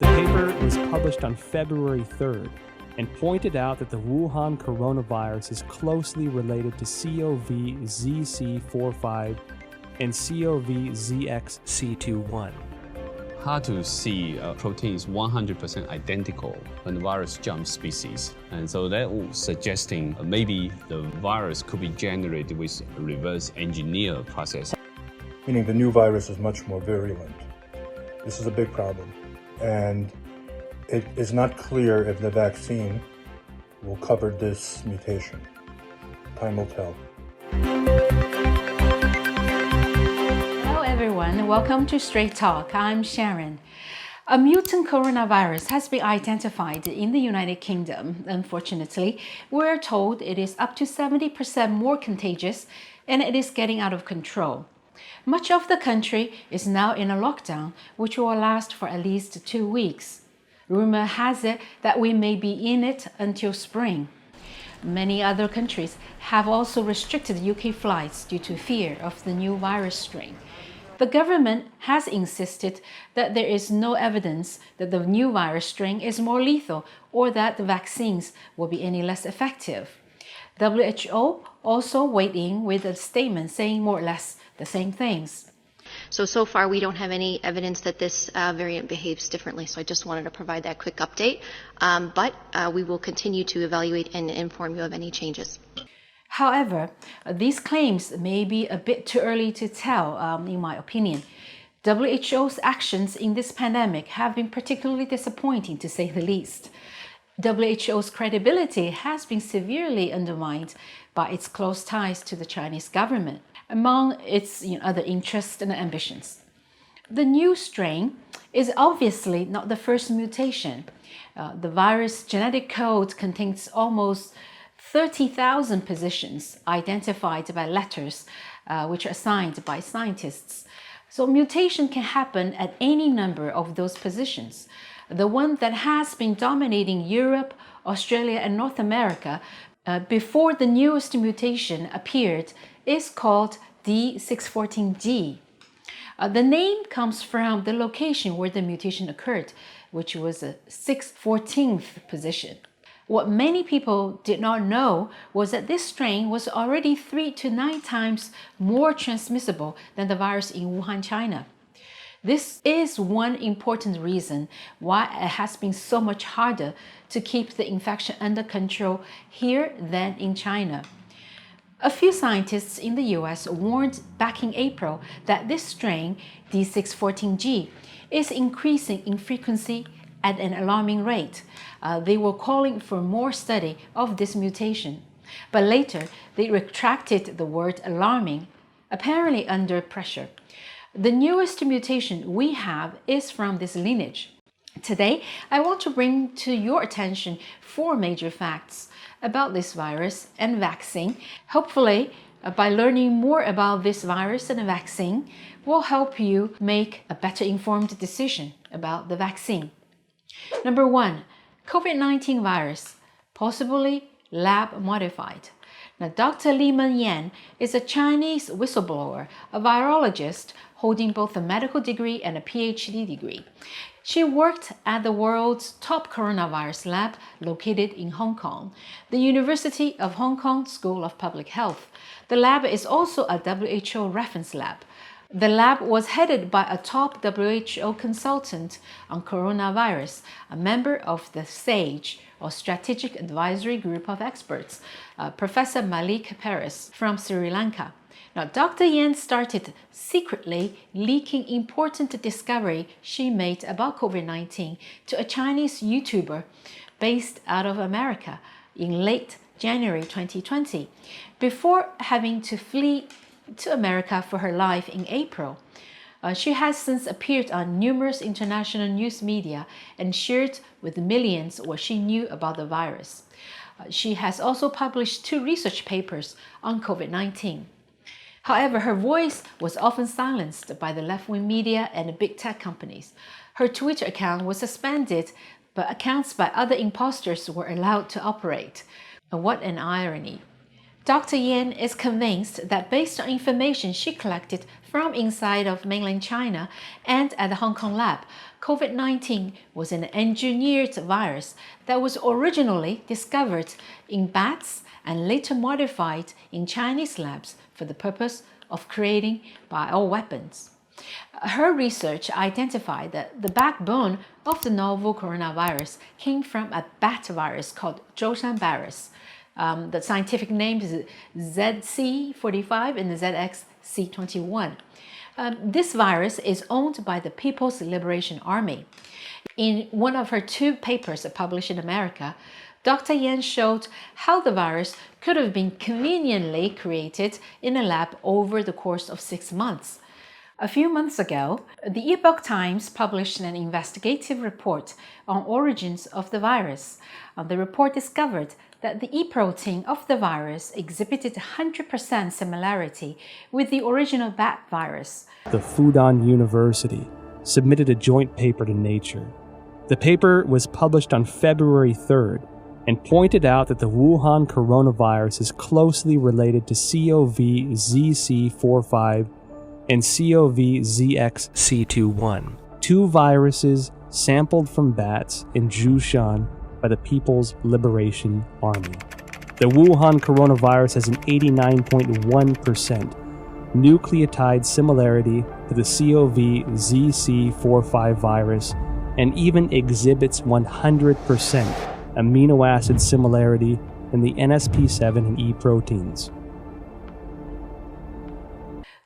The paper was published on February 3rd and pointed out that the Wuhan coronavirus is closely related to CoV-ZC45 and CoV-ZXC21. Hard to see a protein is 100% identical when the virus jumps species. And so that was suggesting maybe the virus could be generated with a reverse engineer process. Meaning the new virus is much more virulent. This is a big problem. And it is not clear if the vaccine will cover this mutation. Time will tell. Hello everyone, welcome to Straight Talk. I'm Sharon. A mutant coronavirus has been identified in the United Kingdom. Unfortunately, we're told it is up to 70% more contagious and it is getting out of control. Much of the country is now in a lockdown, which will last for at least 2 weeks. Rumor has it that we may be in it until spring. Many other countries have also restricted UK flights due to fear of the new virus strain. The government has insisted that there is no evidence that the new virus strain is more lethal or that the vaccines will be any less effective. WHO also weighed in with a statement saying more or less the same things. So far we don't have any evidence that this variant behaves differently, so I just wanted to provide that quick update. But we will continue to evaluate and inform you of any changes. However, these claims may be a bit too early to tell, in my opinion. WHO's actions in this pandemic have been particularly disappointing, to say the least. WHO's credibility has been severely undermined by its close ties to the Chinese government, among its other interests and ambitions. The new strain is obviously not the first mutation. The virus genetic code contains almost 30,000 positions identified by letters, which are assigned by scientists. So mutation can happen at any number of those positions. The one that has been dominating Europe, Australia, and North America before the newest mutation appeared is called D614G. The name comes from the location where the mutation occurred, which was a 614th position. What many people did not know was that this strain was already 3 to 9 times more transmissible than the virus in Wuhan, China. This is one important reason why it has been so much harder to keep the infection under control here than in China. A few scientists in the US warned back in April that this strain, D614G, is increasing in frequency at an alarming rate. They were calling for more study of this mutation. But later, they retracted the word alarming, apparently under pressure. The newest mutation we have is from this lineage. Today, I want to bring to your attention 4 major facts about this virus and vaccine. Hopefully, by learning more about this virus and the vaccine, will help you make a better informed decision about the vaccine. Number 1, COVID-19 virus, possibly lab modified. Now, Dr. Li-Meng is a Chinese whistleblower, a virologist holding both a medical degree and a PhD degree. She worked at the world's top coronavirus lab located in Hong Kong, the University of Hong Kong School of Public Health. The lab is also a WHO reference lab. The lab was headed by a top WHO consultant on coronavirus, a member of the SAGE, or Strategic Advisory Group of Experts, Professor Malik Paris from Sri Lanka. Now, Dr. Yan started secretly leaking important discovery she made about COVID-19 to a Chinese YouTuber based out of America in late January 2020, before having to flee to America for her life in April. She has since appeared on numerous international news media and shared with millions what she knew about the virus. She has also published 2 research papers on COVID-19. However, her voice was often silenced by the left-wing media and the big tech companies. Her Twitter account was suspended, but accounts by other imposters were allowed to operate. What an irony. Dr. Yan is convinced that based on information she collected from inside of mainland China and at the Hong Kong lab, COVID-19 was an engineered virus that was originally discovered in bats and later modified in Chinese labs for the purpose of creating bioweapons. Her research identified that the backbone of the novel coronavirus came from a bat virus called Zhoushan virus. The scientific name is ZC45 and ZXC21. This virus is owned by the People's Liberation Army. In one of her 2 papers published in America, Dr. Yan showed how the virus could have been conveniently created in a lab over the course of 6 months. A few months ago, the Epoch Times published an investigative report on origins of the virus. The report discovered that the E protein of the virus exhibited 100% similarity with the original bat virus. The Fudan University submitted a joint paper to Nature. The paper was published on February 3rd and pointed out that the Wuhan coronavirus is closely related to CoV-ZC45 and CoV-ZXC21, 2 viruses sampled from bats in Zhoushan by the People's Liberation Army. The Wuhan coronavirus has an 89.1% nucleotide similarity to the CoV-ZC45 virus and even exhibits 100% amino acid similarity in the NSP7 and E proteins.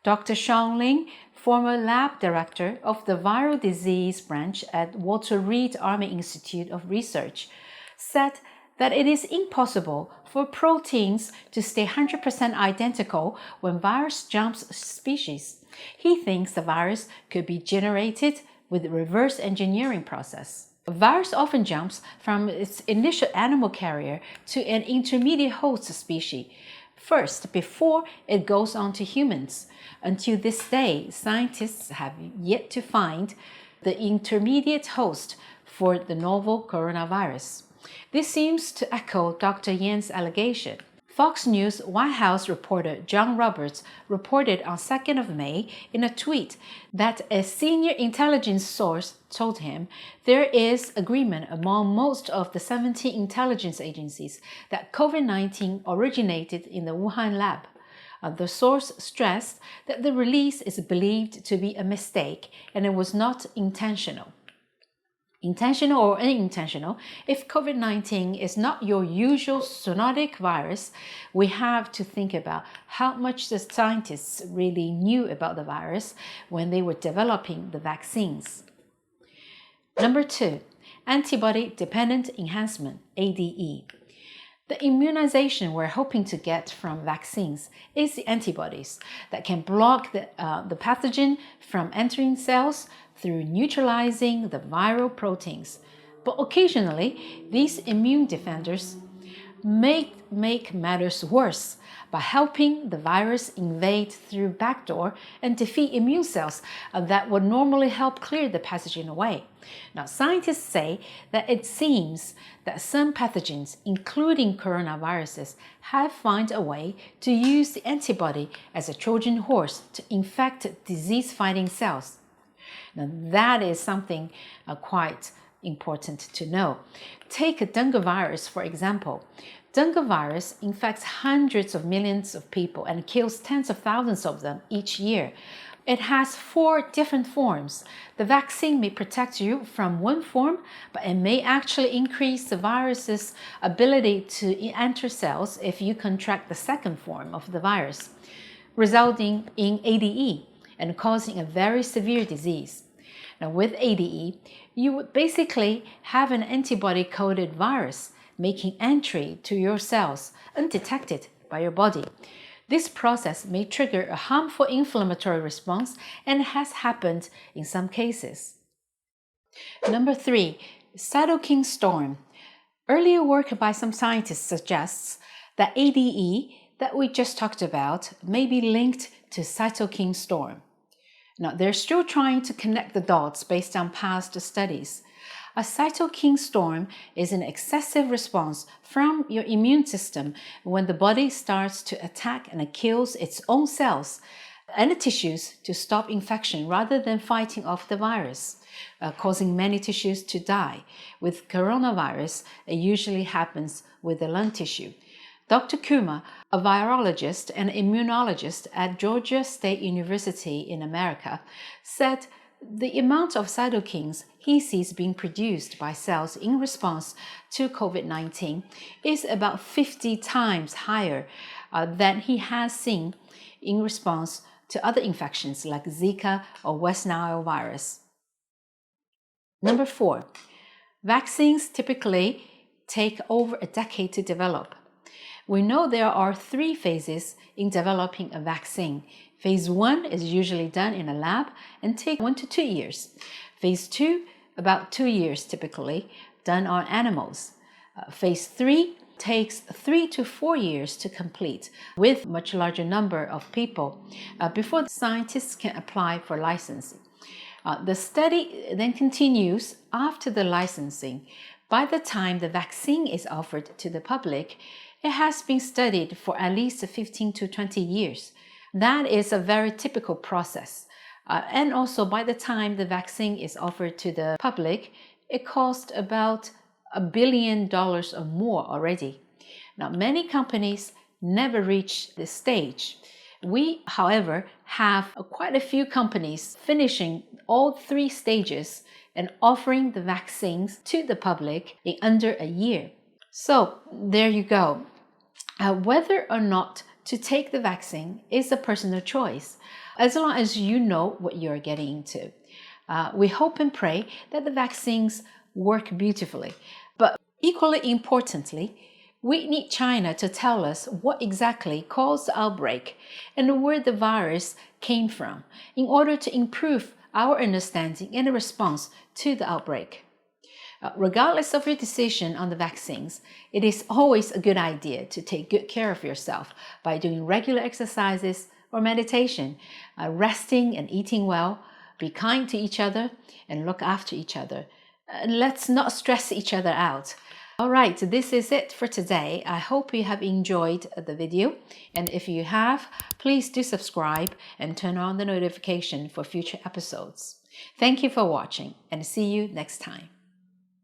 Dr. Sharon Ling, former lab director of the viral disease branch at Walter Reed Army Institute of Research, said that it is impossible for proteins to stay 100% identical when virus jumps species. He thinks the virus could be generated with a reverse engineering process. A virus often jumps from its initial animal carrier to an intermediate host species first before it goes on to humans. Until this day, scientists have yet to find the intermediate host for the novel coronavirus. This seems to echo Dr. Yan's allegation. Fox News White House reporter John Roberts reported on 2nd of May in a tweet that a senior intelligence source told him there is agreement among most of the 17 intelligence agencies that COVID-19 originated in the Wuhan lab. The source stressed that the release is believed to be a mistake and it was not intentional. Intentional or unintentional, if COVID-19 is not your usual zoonotic virus, we have to think about how much the scientists really knew about the virus when they were developing the vaccines. Number 2, antibody-dependent enhancement, ADE. The immunization we're hoping to get from vaccines is the antibodies that can block the pathogen from entering cells through neutralizing the viral proteins. But occasionally, these immune defenders make matters worse by helping the virus invade through backdoor and defeat immune cells that would normally help clear the pathogen away. Now, scientists say that it seems that some pathogens, including coronaviruses, have found a way to use the antibody as a Trojan horse to infect disease-fighting cells. Now, that is something quite important to know. Take dengue virus, for example. Dengue virus infects hundreds of millions of people and kills tens of thousands of them each year. It has 4 different forms. The vaccine may protect you from one form, but it may actually increase the virus's ability to enter cells if you contract the second form of the virus, resulting in ADE and causing a very severe disease. Now, with ADE, you would basically have an antibody-coated virus making entry to your cells undetected by your body. This process may trigger a harmful inflammatory response and has happened in some cases. Number 3, Cytokine Storm. Earlier work by some scientists suggests that ADE that we just talked about may be linked to Cytokine Storm. Now, they're still trying to connect the dots based on past studies. A cytokine storm is an excessive response from your immune system when the body starts to attack and kills its own cells and the tissues to stop infection rather than fighting off the virus, causing many tissues to die. With coronavirus, it usually happens with the lung tissue. Dr. Kumar, a virologist and immunologist at Georgia State University in America, said the amount of cytokines he sees being produced by cells in response to COVID-19 is about 50 times higher than he has seen in response to other infections like Zika or West Nile virus. Number 4, vaccines typically take over a decade to develop. We know there are 3 phases in developing a vaccine. Phase 1 is usually done in a lab and takes 1 to 2 years. Phase 2, about 2 years typically, done on animals. Phase 3 takes 3 to 4 years to complete with a much larger number of people before the scientists can apply for licensing. The study then continues after the licensing. By the time the vaccine is offered to the public, it has been studied for at least 15 to 20 years. That is a very typical process. And also by the time the vaccine is offered to the public, it costs about $1 billion or more already. Now, many companies never reach this stage. We, however, have quite a few companies finishing all 3 stages and offering the vaccines to the public in under a year. So there you go. Whether or not to take the vaccine is a personal choice, as long as you know what you're getting into. We hope and pray that the vaccines work beautifully. But equally importantly, we need China to tell us what exactly caused the outbreak and where the virus came from in order to improve our understanding and response to the outbreak. Regardless of your decision on the vaccines, it is always a good idea to take good care of yourself by doing regular exercises or meditation, resting and eating well, be kind to each other, and look after each other. Let's not stress each other out. All right, this is it for today. I hope you have enjoyed the video. And if you have, please do subscribe and turn on the notification for future episodes. Thank you for watching and see you next time.